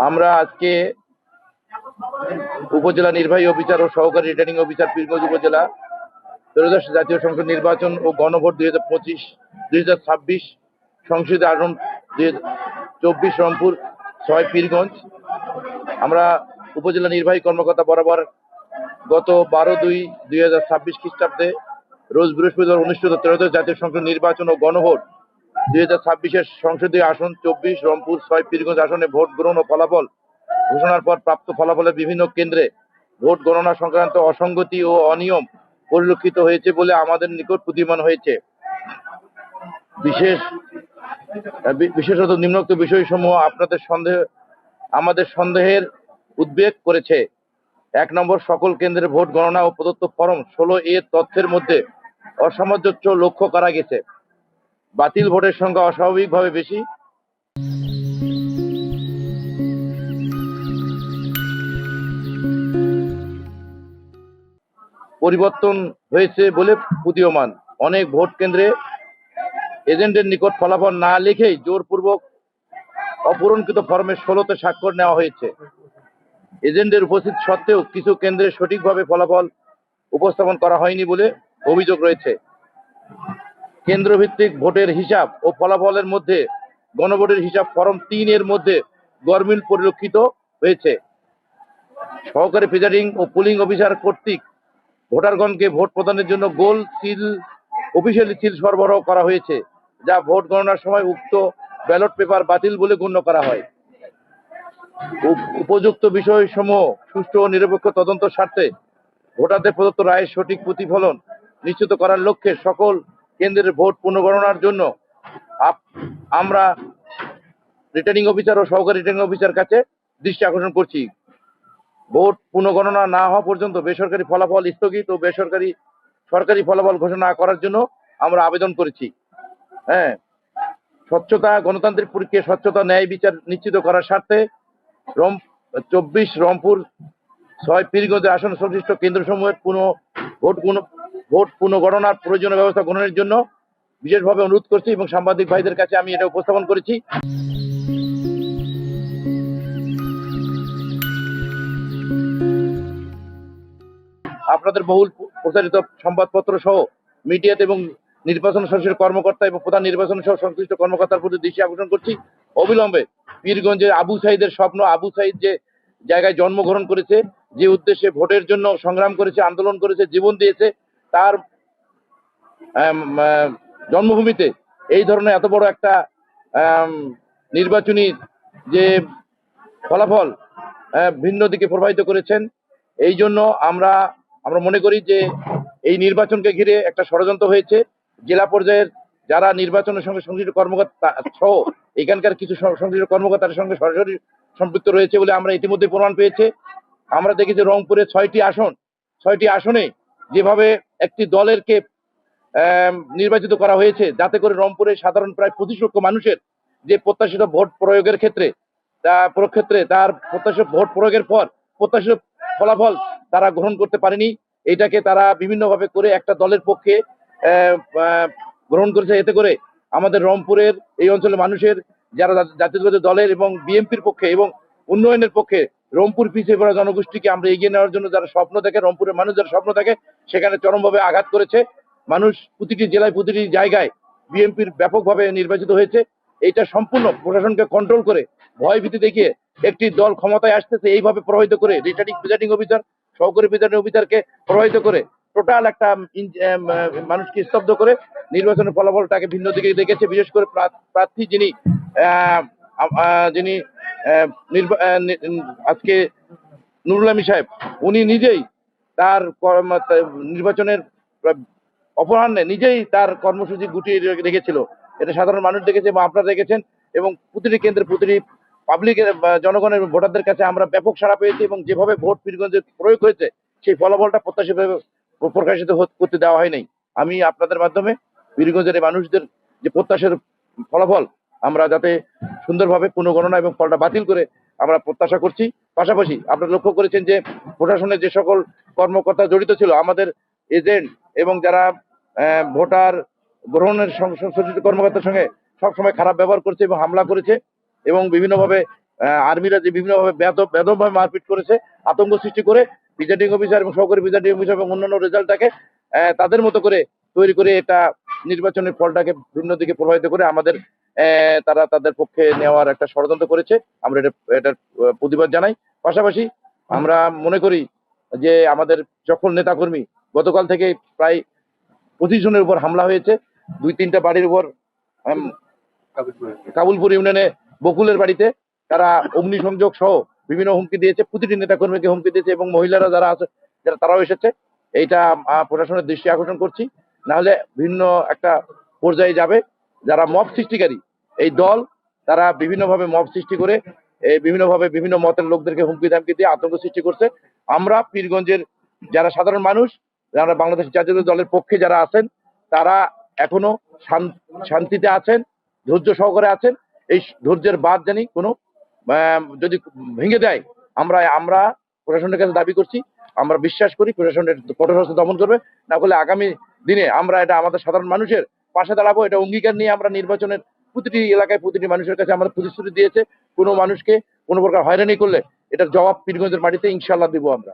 আমরা আজকে উপজেলা নির্বাহী অফিসার ও সহকারী রিটার্নিং অফিসার পীরগঞ্জ উপজেলা ত্রয়োদশ জাতীয় সংসদ নির্বাচন ও গণভোট 2025-2026 সংসদীয় আসন 2024 রংপুর 6 পীরগঞ্জ। আমরা উপজেলা নির্বাহী কর্মকর্তা বরাবর গত 12/2/2026 খ্রিস্টাব্দে রোজ বৃহস্পতিবার অনুষ্ঠিত ত্রয়োদশ জাতীয় সংসদ নির্বাচন ও গণভোট 2026-এর সংসদীয় আসন 24 রংপুর 6 পীরগঞ্জ আসনে ভোট গ্রহণ ও ফলাফল ঘোষণার পর প্রাপ্ত ফলাফলের বিভিন্ন কেন্দ্রে ভোট গণনা সংক্রান্ত অসঙ্গতি ও অনিয়ম পরিলক্ষিত হয়েছে বলে আমাদের নিকট প্রতীয়মান হয়েছে। বিশেষত নিম্নোক্ত বিষয়সমূহ আমাদের সন্দেহের উদ্বেগ করেছে। 1 নম্বর, সকল কেন্দ্রের ভোট গণনা ও প্রদত্ত ফরম 16 এর তথ্যের মধ্যে অসামঞ্জস্য লক্ষ্য করা গেছে। বাতিল ভোটের সংখ্যা অস্বাভাবিকভাবে বেশি। পরিবর্তন হয়েছে বলে প্রতীয়মান। অনেক ভোট কেন্দ্রে এজেন্টের নিকট ফলাফল না লিখেই জোরপূর্বক অপূরণকৃত ফরমের 16তে স্বাক্ষর নেওয়া হয়েছে। এজেন্টের উপস্থিত সত্ত্বেও কিছু কেন্দ্রে সঠিকভাবে ফলাফল উপস্থাপন করা হয়নি বলে অভিযোগ রয়েছে। কেন্দ্রভিত্তিক ভোটের হিসাব ও ফলাফলের মধ্যে গণভোটের হিসাব ফরম 3 এর মধ্যে গরমিল পরিলক্ষিত হয়েছে। সহকারী প্রিজাইডিং ও পুলিং অফিসার কর্তৃক ভোটারগণকে ভোট প্রদানের জন্য গোল সিল অফিসিয়ালি সিল সরবরাহ করা হয়েছে, যা ভোট গণনার সময় উক্ত ব্যালট পেপার বাতিল বলে গণ্য করা হয়। উপযুক্ত বিষয়সমূহ সুষ্ঠু ও নিরপেক্ষ তদন্ত স্বার্থে ভোটারদের প্রদত্ত রায়ের সঠিক প্রতিফলন নিশ্চিত করার লক্ষ্যে সকল কেন্দ্রের ভোট পুনর্গণনার জন্য আমরা রিটার্নিং অফিসার ও সহকারী রিটার্নিং অফিসার কাছে দৃষ্টি আকর্ষণ করছি। ভোট পুনর্গণনা না হওয়া পর্যন্ত বেসরকারি ফলাফল স্থগিত ও সরকারি ফলাফল ঘোষণা করার জন্য আমরা আবেদন করেছি। স্বচ্ছতা, গণতান্ত্রিক প্রক্রিয়া, স্বচ্ছতা, ন্যায় বিচার নিশ্চিত করার স্বার্থে 24 রংপুর 6 পীরগঞ্জের আসন সংশ্লিষ্ট কেন্দ্রসমূহের ভোট পুনর্গণনার প্রয়োজনীয় ব্যবস্থা গ্রহণের জন্য বিশেষভাবে অনুরোধ করছি এবং সাংবাদিক ভাইদের কাছে আমি এটা উপস্থাপন করেছি। আপনাদের বহুল প্রচারিত সংবাদপত্র সহ মিডিয়াতে এবং নির্বাচন সংশ্লিষ্ট কর্মকর্তা এবং প্রধান নির্বাচন সহ সংশ্লিষ্ট কর্মকর্তার প্রতি দৃষ্টি আকর্ষণ করছি। অবিলম্বে পীরগঞ্জে আবু সাইদের স্বপ্ন, আবু সাইদ যে জায়গায় জন্মগ্রহণ করেছে, যে উদ্দেশ্যে ভোটের জন্য সংগ্রাম করেছে, আন্দোলন করেছে, জীবন দিয়েছে, তার জন্মভূমিতে এই ধরনের এত বড় একটা নির্বাচনী যে ফলাফল ভিন্ন দিকে প্রবাহিত করেছেন। এই জন্য আমরা মনে করি যে এই নির্বাচনকে ঘিরে একটা ষড়যন্ত্র হয়েছে। জেলা পর্যায়ের যারা নির্বাচনের সঙ্গে সংশ্লিষ্ট কর্মকর্তা সহ এখানকার কিছু সংশ্লিষ্ট কর্মকর্তার সঙ্গে সরাসরি সম্পৃক্ত রয়েছে বলে আমরা ইতিমধ্যে প্রমাণ পেয়েছে। আমরা দেখেছি রংপুরে 6টি আসনে যেভাবে একটি দলেরকে নির্বাচিত করা হয়েছে, যাতে করে রংপুরে সাধারণ প্রায় 25 লক্ষ মানুষের যে প্রত্যাশিত ভোট প্রয়োগের ক্ষেত্রে তার প্রত্যাশিত ভোট প্রয়োগের পর প্রত্যাশিত ফলাফল তারা গ্রহণ করতে পারেনি। এটাকে তারা বিভিন্নভাবে করে একটা দলের পক্ষে গ্রহণ করেছে। এতে করে আমাদের রংপুরের এই অঞ্চলের মানুষের যারা জাতীয়তাবাদী দলের এবং বিএনপির পক্ষে এবং উন্নয়নের পক্ষে রংপুর পিছিয়ে পড়া জনগোষ্ঠীকে আমরা এগিয়ে নেওয়ার জন্য যারা স্বপ্ন দেখে, রংপুরের মানুষ যারা স্বপ্ন দেখে, সেখানে চরমভাবে আঘাত করেছে। মানুষ প্রতিটি জেলায় প্রতিটি জায়গায় বিএনপির ব্যাপকভাবে নির্বাচিত হয়েছে। এটা সম্পূর্ণ প্রশাসনকে কন্ট্রোল করে ভয় ভীতি দেখিয়ে একটি দল ক্ষমতায় আসতেছে, এইভাবে প্রভাবিত করে রিটার্নিং প্রিজাইডিং অফিসার, সহকারী প্রিজাইডিং অফিসারকে প্রভাবিত করে টোটাল একটা মানুষকে স্তব্ধ করে নির্বাচনের ফলাফলটাকে ভিন্ন দিকে দেখেছে। বিশেষ করে প্রার্থী যিনি আজকে নুরুল আমিন সাহেব, উনি নিজেই তার নির্বাচনের অপরাহ্নে নিজেই তার কর্মসূচি গুটিয়ে রেখেছিল। এটা সাধারণ মানুষ দেখেছে এবং আপনারা দেখেছেন, এবং প্রতিটি কেন্দ্রে প্রতিটি পাবলিকের জনগণের ভোটারদের কাছে আমরা ব্যাপক সাড়া পেয়েছি এবং যেভাবে ভোট পীরগঞ্জে প্রয়োগ হয়েছে সেই ফলাফলটা প্রত্যাশিতভাবে প্রকাশিত করতে দেওয়া হয় নাই। আমি আপনাদের মাধ্যমে পীরগঞ্জের মানুষদের যে প্রত্যাশার ফলাফল আমরা যাতে সুন্দরভাবে পুনর্গণনা এবং ফলটা বাতিল করে আমরা প্রত্যাশা করছি। পাশাপাশি আপনারা লক্ষ্য করেছেন যে প্রশাসনের যে সকল কর্মকর্তা জড়িত ছিল, আমাদের এজেন্ট এবং যারা ভোটার গ্রহণের সংশ্লিষ্ট কর্মকর্তার সঙ্গে সবসময় খারাপ ব্যবহার করছে এবং হামলা করেছে এবং বিভিন্নভাবে আর্মিরা যে বিভিন্নভাবে বেদমভাবে মারপিট করেছে, আতঙ্ক সৃষ্টি করে প্রিজাইডিং অফিসার এবং সহকারী প্রিজাইডিং অফিসার এবং অন্যান্য রেজাল্টটাকে তাদের মতো করে তৈরি করে এটা নির্বাচনের ফলটাকে ভিন্ন দিকে প্রভাবিত করে আমাদের তারা তাদের পক্ষে নেওয়ার একটা ষড়যন্ত্র করেছে। আমরা এটার প্রতিবাদ জানাই। পাশাপাশি আমরা মনে করি যে আমাদের সকল নেতাকর্মী গতকাল থেকে প্রায় 25 জনের উপর হামলা হয়েছে, 2-3টা বাড়ির উপর কাবুলপুর ইউনিয়নে বকুলের বাড়িতে তারা অগ্নিসংযোগ সহ বিভিন্ন হুমকি দিয়েছে, প্রতিটি নেতাকর্মীকে হুমকি দিয়েছে এবং মহিলারা যারা আছে যারা তারাও এসেছে। এইটা প্রশাসনের দৃষ্টি আকর্ষণ করছি, না হলে ভিন্ন একটা পর্যায়ে যাবে। যারা মব সৃষ্টিকারী এই দল, তারা বিভিন্নভাবে মব সৃষ্টি করে বিভিন্নভাবে বিভিন্ন মতের লোকদেরকে হুমকি ধামকি দিয়ে আতঙ্ক সৃষ্টি করছে। আমরা পীরগঞ্জের যারা সাধারণ মানুষ, যারা বাংলাদেশ জাতীয় দলের পক্ষে যারা আছেন, তারা এখনো শান্তিতে আছেন, ধৈর্য সহকারে আছেন। এই ধৈর্যের বাদ জানি কোনো যদি ভেঙে দেয়, আমরা প্রশাসনের কাছে দাবি করছি, আমরা বিশ্বাস করি প্রশাসনের কঠোর হস্তে দমন করবে। না হলে আগামী দিনে আমরা এটা আমাদের সাধারণ মানুষের পাশে দাঁড়াবো। এটা অঙ্গীকার নিয়ে আমরা নির্বাচনের প্রতিটি এলাকায় প্রতিটি মানুষের কাছে আমরা প্রতিশ্রুতি দিয়েছে, কোনো মানুষকে কোনো প্রকার হয়রানি করলে এটার জবাব পীরগঞ্জের মাটিতে ইনশাল্লাহ দিব আমরা।